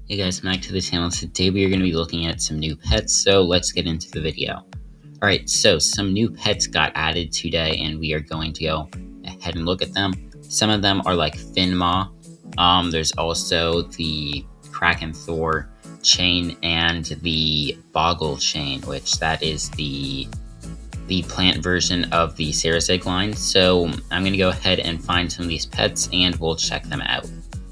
Hey guys, back to the channel. Today we are going to be looking at some new pets, so let's get into the video. Alright, so some new pets got added today and we are going to go ahead and look at them. Some of them are like Finmaw. There's also the Kraken Thor chain and the Boggle chain, which that is the plant version of the Cerazeg line. So I'm going to go ahead and find some of these pets and we'll check them out.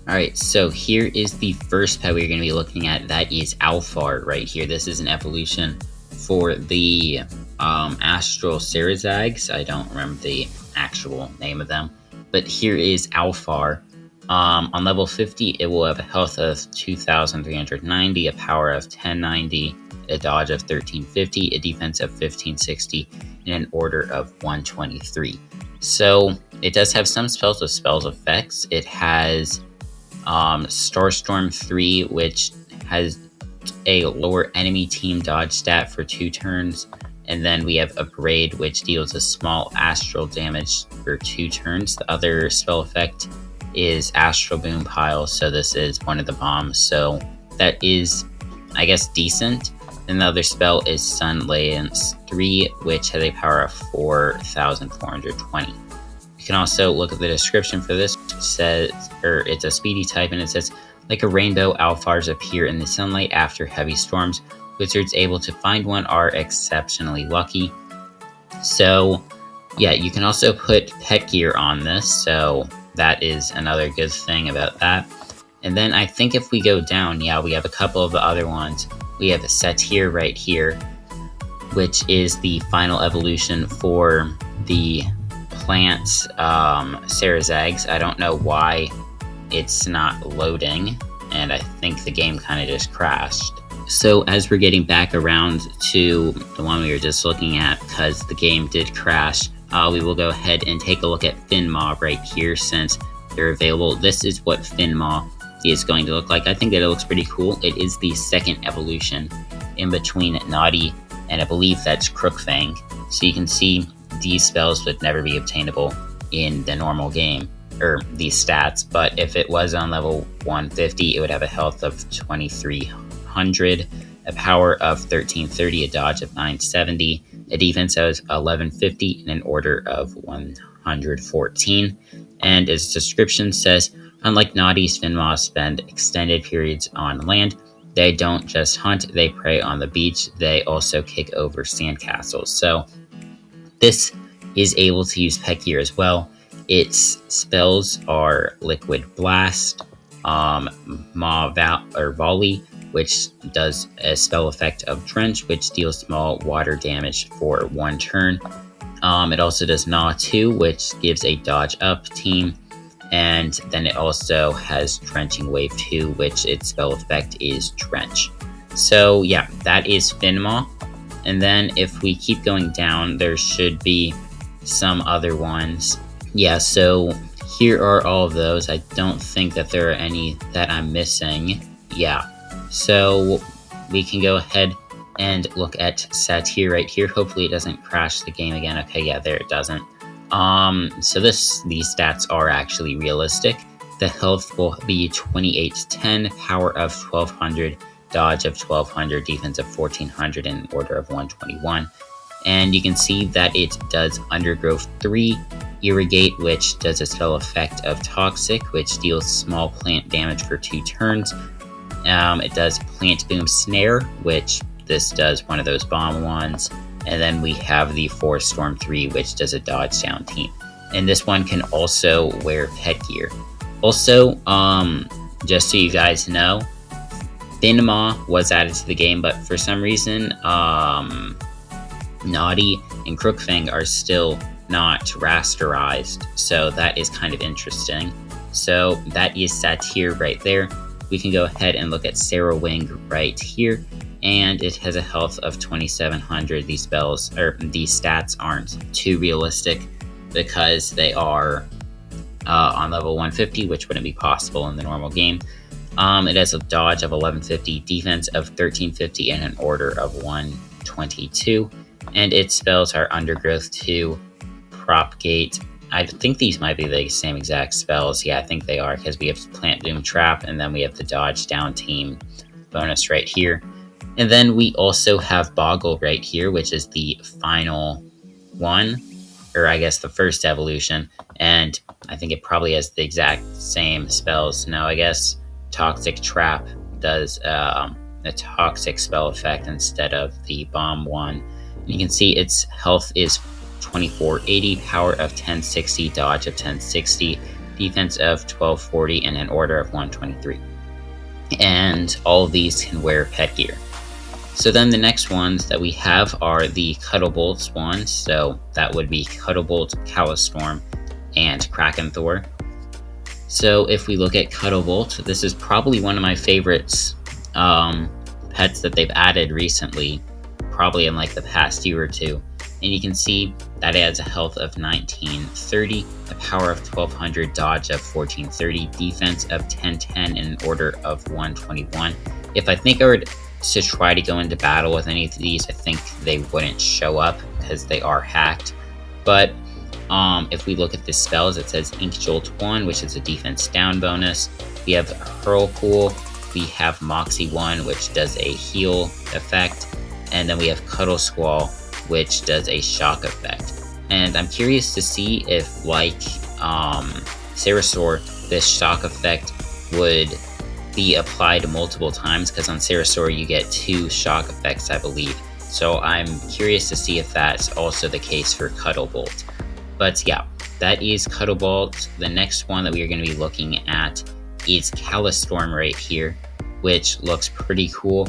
Alright, so here is the first pet we're going to be looking at. That is Alfar right here. This is an evolution for the Astral Cerazags. I don't remember the actual name of them. But here is Alfar. On level 50, it will have a health of 2,390, a power of 1090, a dodge of 1350, a defense of 1560, and an order of 123. So it does have some spells with spells effects. It has Starstorm 3, which has a lower enemy team dodge stat for 2 turns. And then we have Abrade, which deals a small astral damage for 2 turns. The other spell effect is Astral Boom Pile, so this is one of the bombs. So that is, I guess, decent. And the other spell is Sun Lance 3, which has a power of 4,420. You can also look at the description for this. It says, it's a speedy type, and it says, like a rainbow, Alfars appear in the sunlight after heavy storms. Wizards able to find one are exceptionally lucky. So, yeah, you can also put pet gear on this, so that is another good thing about that. And then I think if we go down, yeah, we have a couple of the other ones. We have a Satyr right here, which is the final evolution for the plants Cerazags. I don't know why it's not loading, and I think the game kind of just crashed. So as we're getting back around to the one we were just looking at, because the game did crash, we will go ahead and take a look at Finmaw right here since they're available. This is what Finmaw is going to look like. I think that it looks pretty cool. It is the second evolution in between Naughty and I believe that's Crookfang. So you can see these spells would never be obtainable in the normal game, or these stats, but if it was on level 150, it would have a health of 2300, a power of 1330, a dodge of 970, a defense of 1150, and an order of 114. And its description says, unlike Naughty's, Finmaw spend extended periods on land. They don't just hunt, they prey on the beach. They also kick over sandcastles. So this is able to use pet gear as well. Its spells are Liquid Blast, Volley, which does a spell effect of Drench, which deals small water damage for 1 turn. It also does Gnaw 2, which gives a dodge up team. And then it also has Drenching Wave 2, which its spell effect is Drench. So yeah, that is Finmaw. And then if we keep going down, there should be some other ones. Yeah, so here are all of those. I don't think that there are any that I'm missing. Yeah, so we can go ahead and look at Satyr right here. Hopefully it doesn't crash the game again. Okay, yeah, there it doesn't. So these stats are actually realistic. The health will be 2810, power of 1200, dodge of 1200, defense of 1400, and order of 121. And you can see that it does Undergrowth 3, Irrigate, which does a spell effect of Toxic, which deals small plant damage for 2 turns. It does Plant Boom Snare, which this does one of those bomb ones. And then we have the Forest Storm 3, which does a dodge down team. And this one can also wear pet gear. Also, just so you guys know, Finmaw was added to the game, but for some reason, Naughty and Crookfang are still not rasterized. So that is kind of interesting. So that is Satyr right there. We can go ahead and look at Sarawing right here. And it has a health of 2700. These spells, or these stats, aren't too realistic because they are on level 150, which wouldn't be possible in the normal game. It has a dodge of 1150, defense of 1350, and an order of 122. And its spells are Undergrowth 2, Propagate, I think these might be the same exact spells. Yeah, I think they are, because we have Plant Doom Trap, and then we have the Dodge Down Team bonus right here. And then we also have Boggle right here, which is the final one, or I guess the first evolution. And I think it probably has the exact same spells. Now, I guess Toxic Trap does a toxic spell effect instead of the Bomb one. And you can see its health is 2480, power of 1060, dodge of 1060, defense of 1240, and an order of 123. And all of these can wear pet gear. So then the next ones that we have are the Cuddlebolts ones. So that would be Cuddlebolt, Calistorm, and Kraken Thor. So if we look at Cuddlebolt, this is probably one of my favorites pets that they've added recently, probably in like the past year or two. And you can see that it has a health of 1930, a power of 1200, dodge of 1430, defense of 1010, and an order of 121. If I think I were to try to go into battle with any of these, I think they wouldn't show up because they are hacked. But if we look at the spells, it says Ink Jolt 1, which is a defense down bonus. We have Whirlpool. We have Moxie 1, which does a heal effect. And then we have Cuddle Squall, which does a shock effect. And I'm curious to see if, like Ceratosaur, this shock effect would be applied multiple times, because on Ceratosaur you get 2 shock effects, I believe. So I'm curious to see if that's also the case for Cuddlebolt. But yeah, that is Cuddlebolt. The next one that we are going to be looking at is Calistorm right here, which looks pretty cool.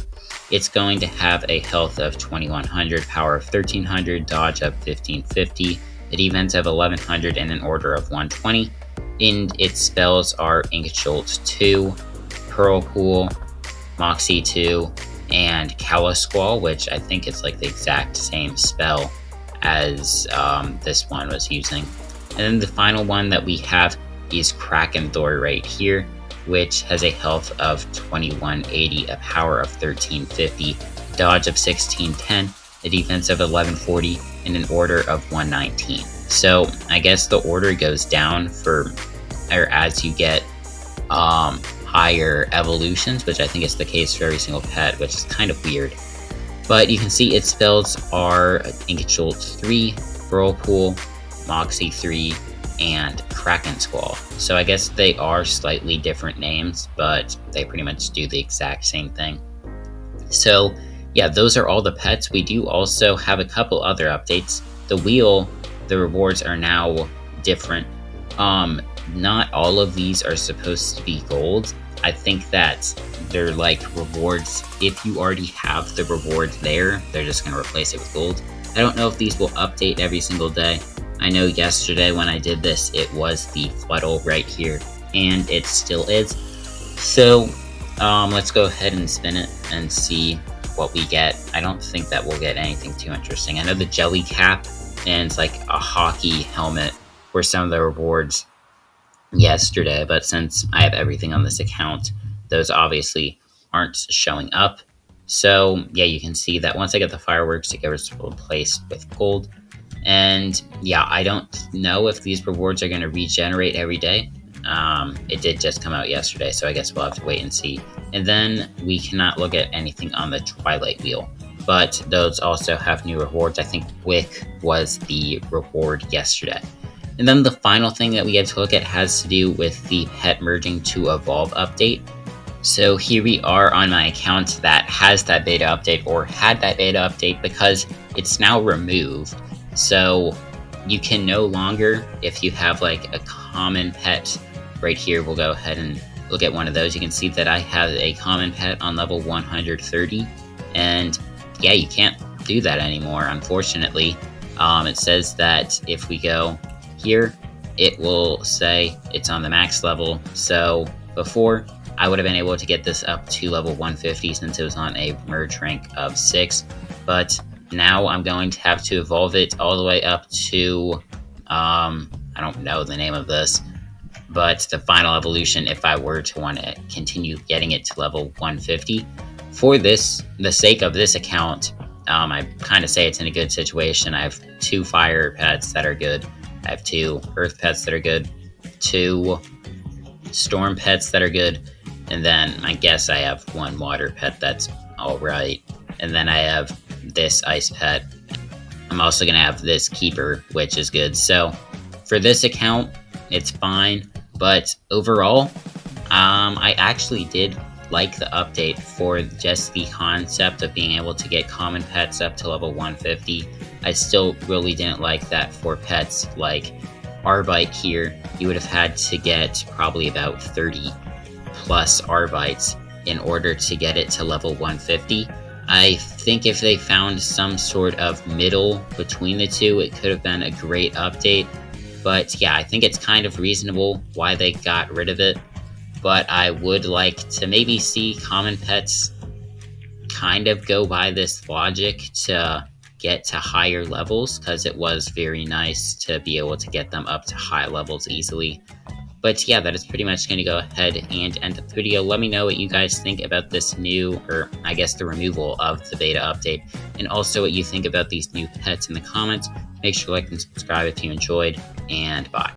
It's going to have a health of 2100, power of 1300, dodge of 1550, a defense of 1100, and an order of 120. And its spells are Ink Jolt 2, Whirlpool, Moxie 2, and Calisquall, which I think is like the exact same spell as this one was using. And then the final one that we have is Kraken Thor right here, which has a health of 2180, a power of 1350, dodge of 1610, a defense of 1140, and an order of 119. So I guess the order goes down as you get higher evolutions, which I think is the case for every single pet, which is kind of weird. But you can see its spells are Ink Jolt 3, Whirlpool, Moxie 3, and Kraken Squall. So I guess they are slightly different names, but they pretty much do the exact same thing. So yeah, those are all the pets. We do also have a couple other updates. The wheel, the rewards are now different. Not all of these are supposed to be gold. I think that they're like rewards. If you already have the rewards there, they're just going to replace it with gold. I don't know if these will update every single day. I know yesterday when I did this, it was the Fluddle right here, and it still is. So let's go ahead and spin it and see what we get. I don't think that we'll get anything too interesting. I know the Jelly Cap and it's like a hockey helmet were some of the rewards yesterday, but since I have everything on this account, those obviously aren't showing up. So yeah, you can see that once I get the fireworks, it gets replaced with gold. And yeah, I don't know if these rewards are going to regenerate every day. It did just come out yesterday, so I guess we'll have to wait and see. And then we cannot look at anything on the Twilight Wheel, but those also have new rewards. I think Wick was the reward yesterday. And then the final thing that we get to look at has to do with the Pet Merging to Evolve update. So here we are on my account that has that beta update, or had that beta update, because it's now removed. So you can no longer, if you have like a common pet right here, we'll go ahead and look at one of those. You can see that I have a common pet on level 130, and yeah, you can't do that anymore, unfortunately. It says that if we go here, it will say it's on the max level. So before, I would have been able to get this up to level 150 since it was on a merge rank of 6, but now I'm going to have to evolve it all the way up to, I don't know the name of this, but the final evolution if I were to want to continue getting it to level 150. For this, the sake of this account, I kind of say it's in a good situation. I have 2 fire pets that are good, I have 2 earth pets that are good, 2 storm pets that are good, and then I guess I have 1 water pet that's alright. And then I have this ice pet. I'm also going to have this keeper, which is good. So for this account, it's fine. But overall, I actually did like the update for just the concept of being able to get common pets up to level 150. I still really didn't like that for pets like Arbite here. You would have had to get probably about 30 plus Arbites in order to get it to level 150. I think if they found some sort of middle between the two, it could have been a great update. But yeah, I think it's kind of reasonable why they got rid of it. But I would like to maybe see common pets kind of go by this logic to get to higher levels, because it was very nice to be able to get them up to high levels easily. But yeah, that is pretty much going to go ahead and end the video. Let me know what you guys think about this new, or I guess the removal of the beta update, and also what you think about these new pets in the comments. Make sure to like and subscribe if you enjoyed, and bye.